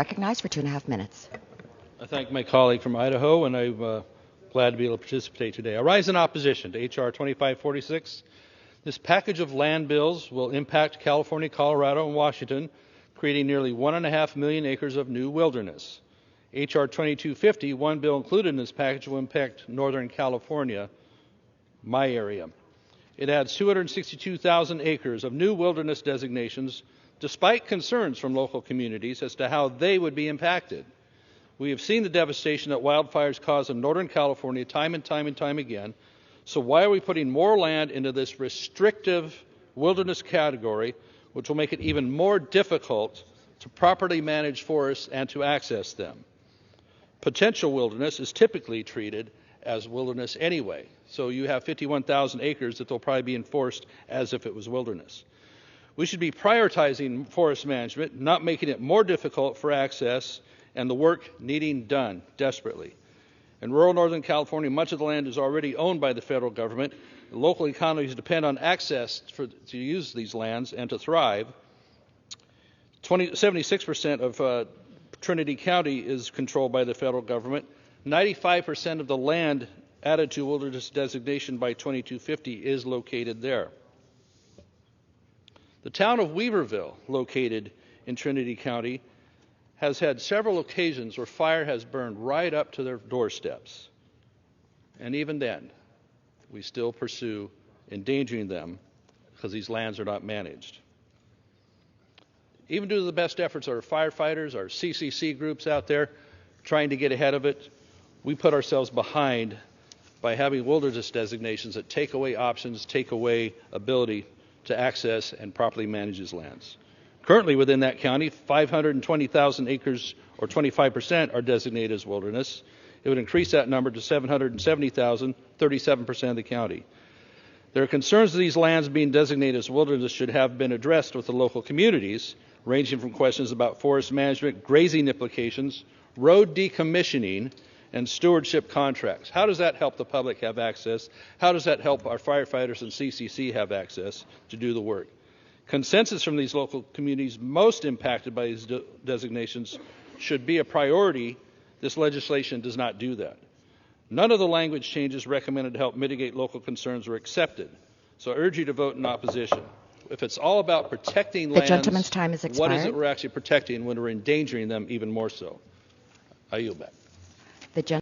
Recognized for 2.5 minutes. I thank my colleague from Idaho, and I'm glad to be able to participate today. I rise in opposition to H.R. 2546. This package of land bills will impact California, Colorado, and Washington, creating nearly 1.5 million acres of new wilderness. H.R. 2250, one bill included in this package, will impact Northern California, my area. It adds 262,000 acres of new wilderness designations, despite concerns from local communities as to how they would be impacted. We have seen the devastation that wildfires cause in Northern California time and time again. So why are we putting more land into this restrictive wilderness category, which will make it even more difficult to properly manage forests and to access them? Potential wilderness is typically treated as wilderness anyway. So you have 51,000 acres that they'll probably be enforced as if it was wilderness. We should be prioritizing forest management, not making it more difficult for access and the work needing done desperately. In rural Northern California, much of the land is already owned by the federal government. Local economies depend on access to use these lands and to thrive. 76% of Trinity County is controlled by the federal government. 95% of the land added to wilderness designation by 2250 is located there. The town of Weaverville, located in Trinity County, has had several occasions where fire has burned right up to their doorsteps. And even then, we still pursue endangering them because these lands are not managed. Even due to the best efforts of our firefighters, our CCC groups out there trying to get ahead of it, we put ourselves behind by having wilderness designations that take away options, take away ability to access and properly manage these lands. Currently within that county, 520,000 acres, or 25%, are designated as wilderness. It would increase that number to 770,000, 37% of the county. There are concerns that these lands being designated as wilderness should have been addressed with the local communities, ranging from questions about forest management, grazing implications, road decommissioning, and stewardship contracts. How does that help the public have access? How does that help our firefighters and CCC have access to do the work? Consensus from these local communities most impacted by these designations should be a priority. This legislation does not do that. None of the language changes recommended to help mitigate local concerns were accepted. So I urge you to vote in opposition. If it's all about protecting lands, the gentleman's time is expired. What is it we're actually protecting when we're endangering them even more so? I yield back. The